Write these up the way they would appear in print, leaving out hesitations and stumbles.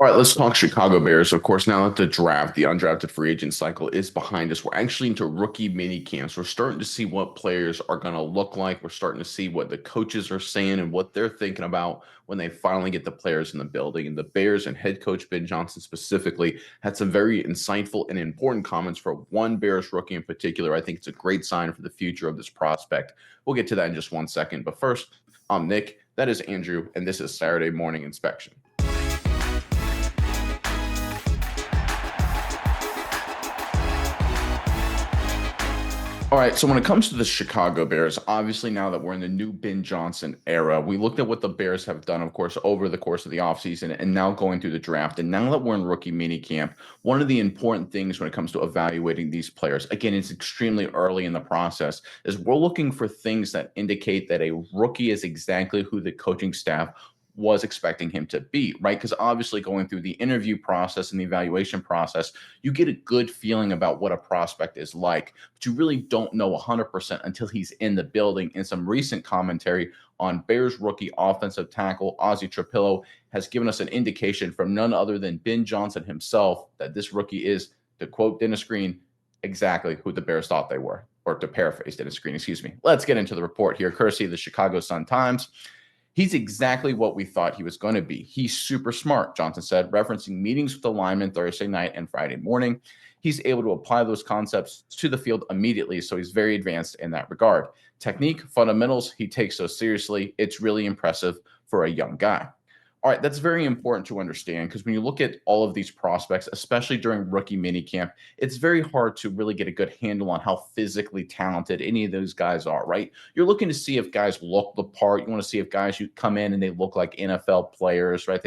All right, let's talk Chicago Bears. Of course, now that the draft, the undrafted free agent cycle is behind us, we're actually into rookie mini camps. We're starting to see what players are going to look like. We're starting to see what the coaches are saying and what they're thinking about when they finally get the players in the building. And the Bears and head coach Ben Johnson specifically had some very insightful and important comments for one Bears rookie in particular. I think it's a great sign for the future of this prospect. We'll get to that in just 1 second. But first, I'm Nick. That is Andrew, and this is Saturday Morning Inspection. All right, so when it comes to the Chicago Bears, obviously now that we're in the new Ben Johnson era, we looked at what the Bears have done, of course, over the course of the offseason and now going through the draft. And now that we're in rookie minicamp, one of the important things when it comes to evaluating these players, again, it's extremely early in the process, is we're looking for things that indicate that a rookie is exactly who the coaching staff was expecting him to be, right? Because obviously going through the interview process and the evaluation process, you get a good feeling about what a prospect is like, but you really don't know 100% until he's in the building. In some recent commentary on Bears rookie offensive tackle OT Trapillo has given us an indication from none other than Ben Johnson himself that this rookie is, to quote Dennis Green, exactly who the Bears thought they were, or to paraphrase Dennis Green, excuse me. Let's get into the report here, courtesy of the Chicago Sun-Times. He's exactly what we thought he was going to be. He's super smart, Johnson said, referencing meetings with the linemen Thursday night and Friday morning. He's able to apply those concepts to the field immediately, so he's very advanced in that regard. Technique, fundamentals, he takes so seriously. It's really impressive for a young guy. All right, that's very important to understand because when you look at all of these prospects, especially during rookie minicamp, it's very hard to really get a good handle on how physically talented any of those guys are, right? You're looking to see if guys look the part. You want to see if guys who come in and they look like NFL players, right?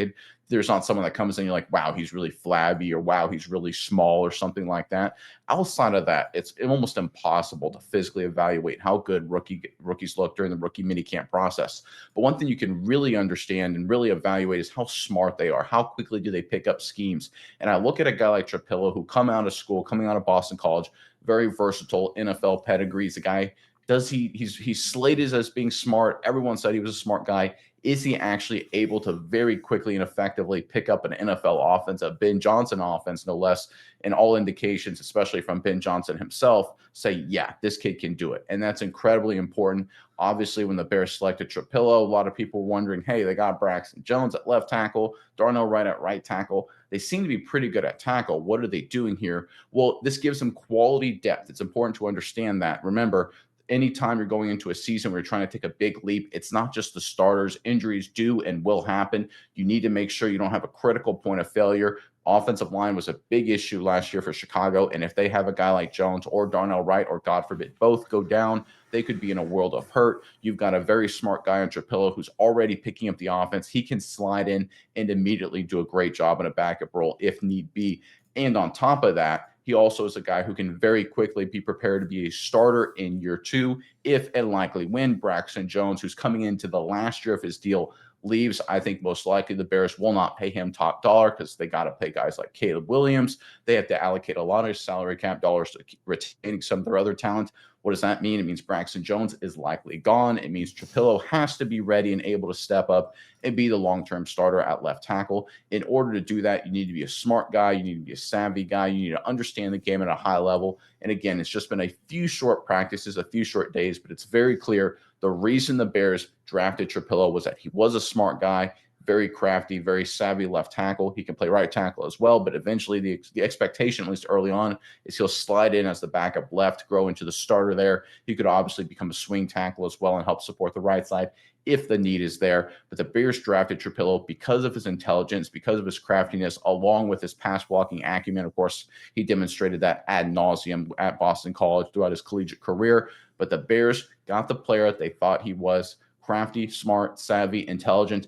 There's not someone that comes in and you're like, wow, he's really flabby, or wow, he's really small, or something like that. Outside of that, it's almost impossible to physically evaluate how good rookies look during the rookie minicamp process. But one thing you can really understand and really evaluate is how smart they are. How quickly do they pick up schemes? And I look at a guy like Trapillo, who coming out of Boston College, very versatile NFL pedigree. He's a guy. He's slated as being smart. Everyone said he was a smart guy. Is he actually able to very quickly and effectively pick up an NFL offense, a Ben Johnson offense, no less? And all indications, especially from Ben Johnson himself, say, yeah, this kid can do it. And that's incredibly important. Obviously, when the Bears selected Trapillo, a lot of people were wondering, hey, they got Braxton Jones at left tackle, Darnell Wright at right tackle. They seem to be pretty good at tackle. What are they doing here? Well, this gives them quality depth. It's important to understand that. Remember, anytime you're going into a season where you're trying to take a big leap, it's not just the starters. Injuries do and will happen. You need to make sure you don't have a critical point of failure. Offensive line was a big issue last year for Chicago, and if they have a guy like Jones or Darnell Wright, or God forbid both go down, they could be in a world of hurt. You've got a very smart guy in Trapillo who's already picking up the offense. He can slide in and immediately do a great job in a backup role if need be. And on top of that, he also is a guy who can very quickly be prepared to be a starter in year two, if and likely when Braxton Jones, who's coming into the last year of his deal, leaves. I think most likely the Bears will not pay him top dollar because they got to pay guys like Caleb Williams. They have to allocate a lot of salary cap dollars to retaining some of their other talent. What does that mean? It means Braxton Jones is likely gone. It means Trapillo has to be ready and able to step up and be the long-term starter at left tackle. In order to do that, you need to be a smart guy. You need to be a savvy guy. You need to understand the game at a high level. And again, it's just been a few short practices, a few short days, but it's very clear the reason the Bears drafted Trapillo was that he was a smart guy, very crafty, very savvy left tackle. He can play right tackle as well, but eventually the expectation, at least early on, is he'll slide in as the backup left, grow into the starter there. He could obviously become a swing tackle as well and help support the right side if the need is there. But the Bears drafted Trapillo because of his intelligence, because of his craftiness, along with his pass blocking acumen. Of course, he demonstrated that ad nauseum at Boston College throughout his collegiate career. But the Bears got the player that they thought he was: crafty, smart, savvy, intelligent,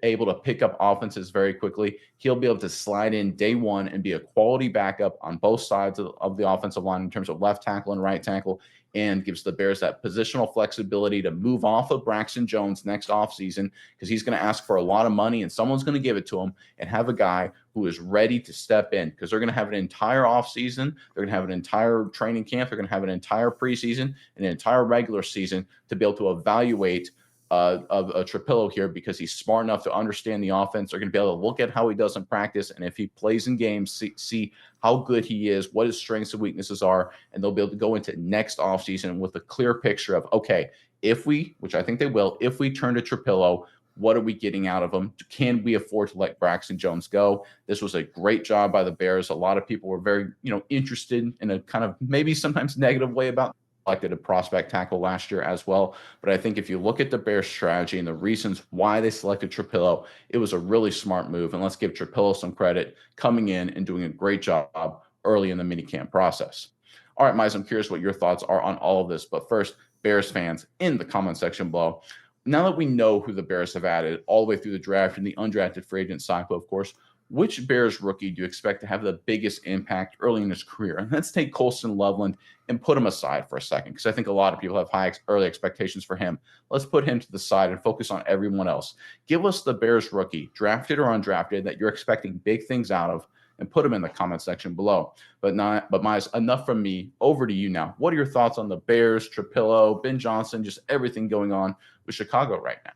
able to pick up offenses very quickly. He'll be able to slide in day one and be a quality backup on both sides of the offensive line in terms of left tackle and right tackle, and gives the Bears that positional flexibility to move off of Braxton Jones next offseason, because he's going to ask for a lot of money and someone's going to give it to him, and have a guy who is ready to step in, because they're going to have an entire offseason. They're going to have an entire training camp. They're going to have an entire preseason and an entire regular season to be able to evaluate of Trapillo here because he's smart enough to understand the offense. They're going to be able to look at how he does in practice, and if he plays in games, see how good he is, what his strengths and weaknesses are, and they'll be able to go into next offseason with a clear picture of, okay, if we, which I think they will, if we turn to Trapillo, what are we getting out of him? Can we afford to let Braxton Jones go? This was a great job by the Bears. A lot of people were very, interested in a kind of maybe sometimes negative way about selected a prospect tackle last year as well. But I think if you look at the Bears strategy and the reasons why they selected Trapillo, it was a really smart move. And let's give Trapillo some credit coming in and doing a great job early in the minicamp process. All right, Mize, I'm curious what your thoughts are on all of this. But first, Bears fans in the comment section below. Now that we know who the Bears have added all the way through the draft and the undrafted free agent cycle, of course, which Bears rookie do you expect to have the biggest impact early in his career? And let's take Colston Loveland and put him aside for a second, because I think a lot of people have high early expectations for him. Let's put him to the side and focus on everyone else. Give us the Bears rookie, drafted or undrafted, that you're expecting big things out of, and put them in the comment section below. But Mize, enough from me. Over to you now. What are your thoughts on the Bears, Trapillo, Ben Johnson, just everything going on with Chicago right now?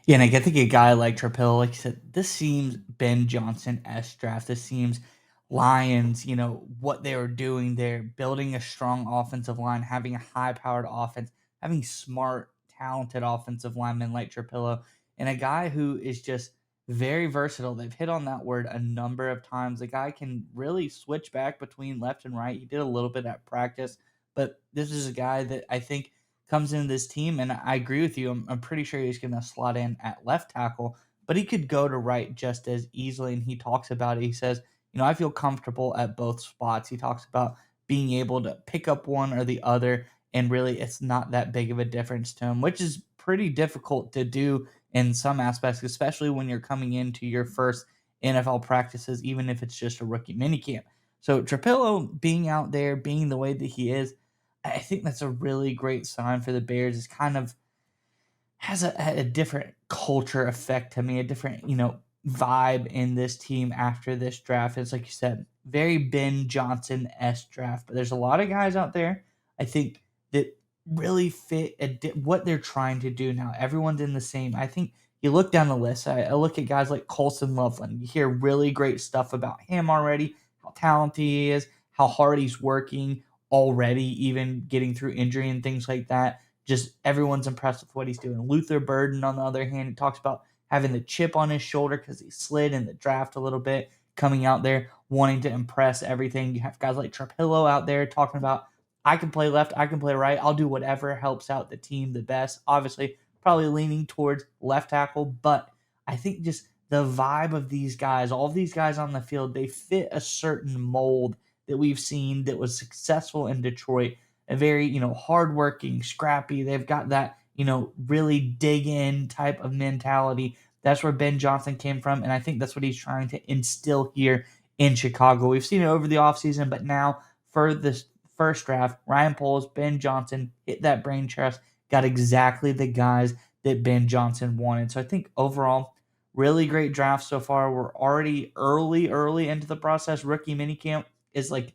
Yeah, and I think a guy like Trapillo, like you said, this seems Ben Johnson-esque draft. This seems Lions, what they were doing there, building a strong offensive line, having a high-powered offense, having smart, talented offensive linemen like Trapillo, and a guy who is just very versatile. They've hit on that word a number of times. The guy can really switch back between left and right. He did a little bit at practice, but this is a guy that I think comes into this team, and I agree with you. I'm pretty sure he's going to slot in at left tackle, but he could go to right just as easily. And he talks about it. He says, I feel comfortable at both spots. He talks about being able to pick up one or the other, and really it's not that big of a difference to him, which is pretty difficult to do in some aspects, especially when you're coming into your first NFL practices, even if it's just a rookie minicamp. So Trapillo being out there, being the way that he is, I think that's a really great sign for the Bears. It's kind of has a different culture effect to me, a different, vibe in this team after this draft. It's like you said, very Ben Johnson-esque draft, but there's a lot of guys out there, I think, that really fit what they're trying to do now. Everyone's in the same. I think you look down the list, I look at guys like Colston Loveland. You hear really great stuff about him already, how talented he is, how hard he's working already, even getting through injury and things like that. Just everyone's impressed with what he's doing. Luther Burden, on the other hand, he talks about having the chip on his shoulder because he slid in the draft a little bit, coming out there wanting to impress everything. You have guys like Trapillo out there talking about, I can play left, I can play right, I'll do whatever helps out the team the best. Obviously, probably leaning towards left tackle, but I think just the vibe of these guys, all of these guys on the field, they fit a certain mold that we've seen that was successful in Detroit. A very, hardworking, scrappy. They've got that, really dig in type of mentality. That's where Ben Johnson came from, and I think that's what he's trying to instill here in Chicago. We've seen it over the offseason, but now for this first draft, Ryan Poles, Ben Johnson hit that brain trust, got exactly the guys that Ben Johnson wanted. So I think overall, really great draft so far. We're already early into the process. Rookie minicamp is like,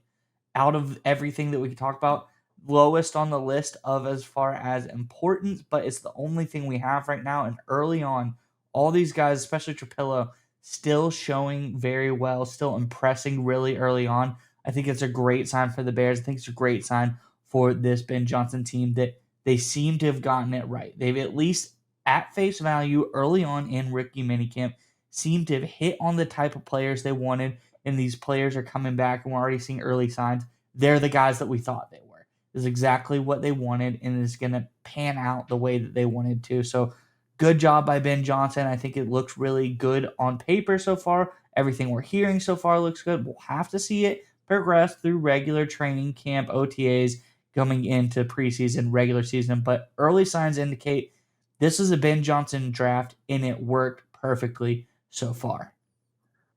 out of everything that we could talk about, lowest on the list of as far as importance, but it's the only thing we have right now. And early on, all these guys, especially Trapillo, still showing very well, still impressing really early on. I think it's a great sign for the Bears. I think it's a great sign for this Ben Johnson team that they seem to have gotten it right. They've at least, at face value, early on in rookie minicamp, seemed to have hit on the type of players they wanted, and these players are coming back, and we're already seeing early signs. They're the guys that we thought they were. This is exactly what they wanted, and it's going to pan out the way that they wanted to. So good job by Ben Johnson. I think it looks really good on paper so far. Everything we're hearing so far looks good. We'll have to see it progress through regular training camp, OTAs, coming into preseason, regular season. But early signs indicate this is a Ben Johnson draft, and it worked perfectly so far.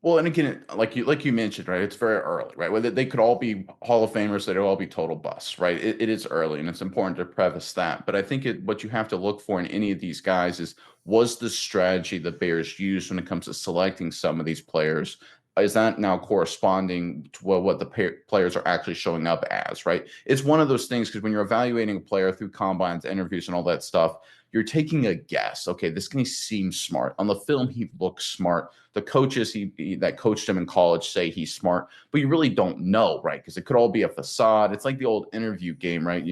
Well, and again, like you mentioned, right? It's very early, right? Whether they could all be Hall of Famers, they'd all be total busts, right? It is early, and it's important to preface that. But I think what you have to look for in any of these guys is, was the strategy the Bears used when it comes to selecting some of these players, is that now corresponding to what the players are actually showing up as, right? It's one of those things, because when you're evaluating a player through combines, interviews, and all that stuff, you're taking a guess. Okay, this guy seems smart. On the film, he looks smart. The coaches that coached him in college say he's smart, but you really don't know, right? Because it could all be a facade. It's like the old interview game, right?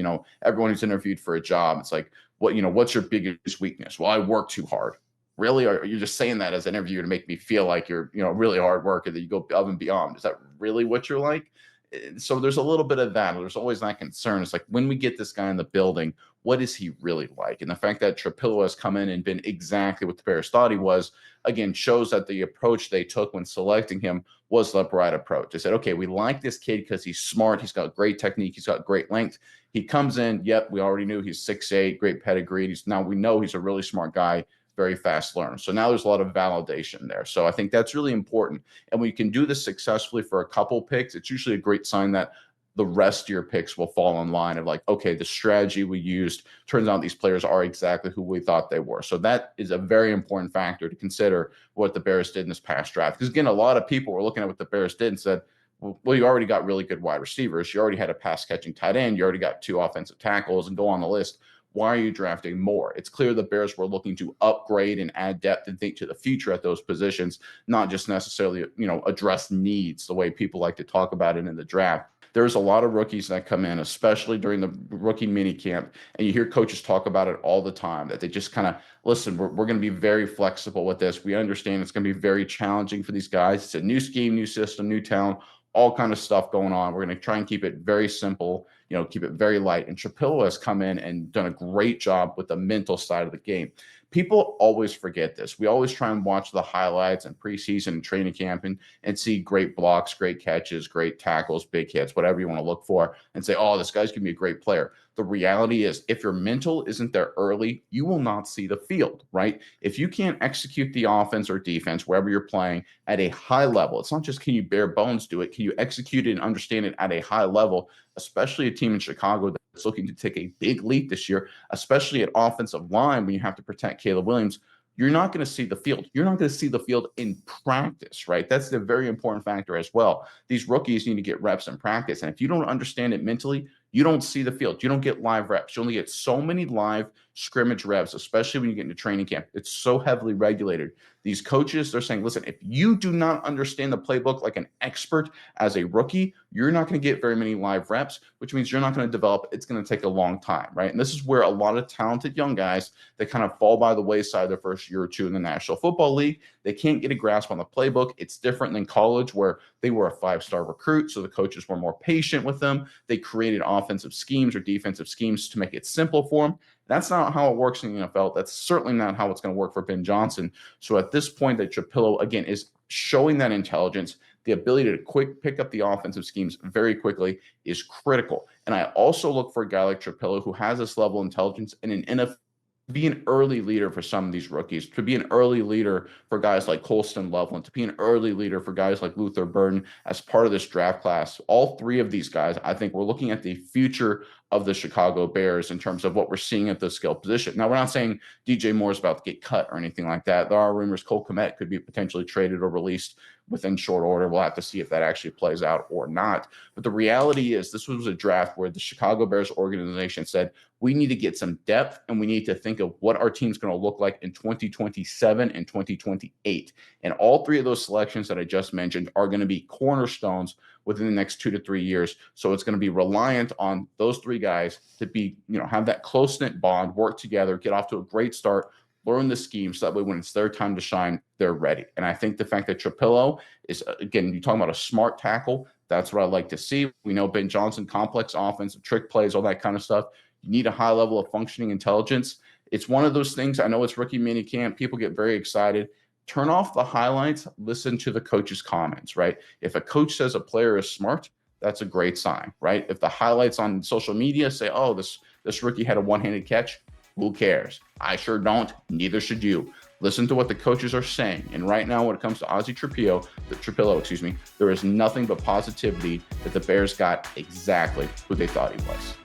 Everyone who's interviewed for a job, it's like, what's your biggest weakness? Well, I work too hard. Really? Or are you just saying that as an interview to make me feel like you're, really hard worker, that you go above and beyond? Is that really what you're like? So there's a little bit of that. There's always that concern. It's like, when we get this guy in the building, what is he really like? And the fact that Trapillo has come in and been exactly what the Bears thought he was, again, shows that the approach they took when selecting him was the right approach. They said, okay, we like this kid because he's smart. He's got great technique. He's got great length. He comes in. Yep, we already knew he's 6'8", great pedigree. Now we know he's a really smart guy, very fast learner. So now there's a lot of validation there. So I think that's really important. And when you can do this successfully for a couple picks, it's usually a great sign that the rest of your picks will fall in line of like, okay, the strategy we used, turns out these players are exactly who we thought they were. So that is a very important factor to consider what the Bears did in this past draft. Because again, a lot of people were looking at what the Bears did and said, well, you already got really good wide receivers. You already had a pass catching tight end. You already got 2 offensive tackles, and go on the list. Why are you drafting more? It's clear the Bears were looking to upgrade and add depth and think to the future at those positions, not just necessarily, address needs the way people like to talk about it in the draft. There's a lot of rookies that come in, especially during the rookie mini camp, and you hear coaches talk about it all the time, that they just kind of, listen, we're going to be very flexible with this. We understand it's going to be very challenging for these guys. It's a new scheme, new system, new talent, all kind of stuff going on. We're going to try and keep it very simple, keep it very light. And Trapillo has come in and done a great job with the mental side of the game. People always forget this. We always try and watch the highlights and preseason and training camp and see great blocks, great catches, great tackles, big hits, whatever you want to look for, and say, oh, this guy's going to be a great player. The reality is, if your mental isn't there early, you will not see the field, right? If you can't execute the offense or defense, wherever you're playing, at a high level, it's not just can you bare bones do it, can you execute it and understand it at a high level, especially a team in Chicago that's looking to take a big leap this year, especially at offensive line when you have to protect Caleb Williams. You're not going to see the field. You're not going to see the field in practice, right? That's a very important factor as well. These rookies need to get reps in practice. And if you don't understand it mentally, you don't see the field. You don't get live reps. You only get so many live scrimmage reps, especially when you get into training camp. It's so heavily regulated. These coaches, they're saying, listen, if you do not understand the playbook like an expert as a rookie, you're not going to get very many live reps, which means you're not going to develop. It's going to take a long time, right? And this is where a lot of talented young guys, they kind of fall by the wayside their first year or two in the National Football League. They can't get a grasp on the playbook. It's different than college, where they were a 5-star recruit, so the coaches were more patient with them. They created offensive schemes or defensive schemes to make it simple for them. That's not how it works in the NFL. That's certainly not how it's going to work for Ben Johnson. So at this point, that Trapillo, again, is showing that intelligence, the ability to pick up the offensive schemes very quickly is critical. And I also look for a guy like Trapillo who has this level of intelligence and an NFL, be an early leader for some of these rookies, to be an early leader for guys like Colston Loveland, to be an early leader for guys like Luther Burden as part of this draft class. All 3 of these guys, I think we're looking at the future of the Chicago Bears in terms of what we're seeing at the skill position. Now, we're not saying DJ Moore is about to get cut or anything like that. There are rumors Cole Kmet could be potentially traded or released within short order. We'll have to see if that actually plays out or not. But the reality is, this was a draft where the Chicago Bears organization said, we need to get some depth, and we need to think of what our team's going to look like in 2027 and 2028. And all 3 of those selections that I just mentioned are going to be cornerstones within the next 2 to 3 years. So it's going to be reliant on those 3 guys to be, have that close-knit bond, work together, get off to a great start, learn the scheme, so that way when it's their time to shine, they're ready. And I think the fact that Trapillo is, again, you're talking about a smart tackle, that's what I like to see. We know Ben Johnson, complex offense, trick plays, all that kind of stuff. You need a high level of functioning intelligence. It's one of those things. I know it's rookie mini camp. People get very excited. Turn off the highlights. Listen to the coach's comments, right? If a coach says a player is smart, that's a great sign, right? If the highlights on social media say, oh, this rookie had a one-handed catch, who cares? I sure don't. Neither should you. Listen to what the coaches are saying. And right now, when it comes to OT Trapillo, there is nothing but positivity that the Bears got exactly who they thought he was.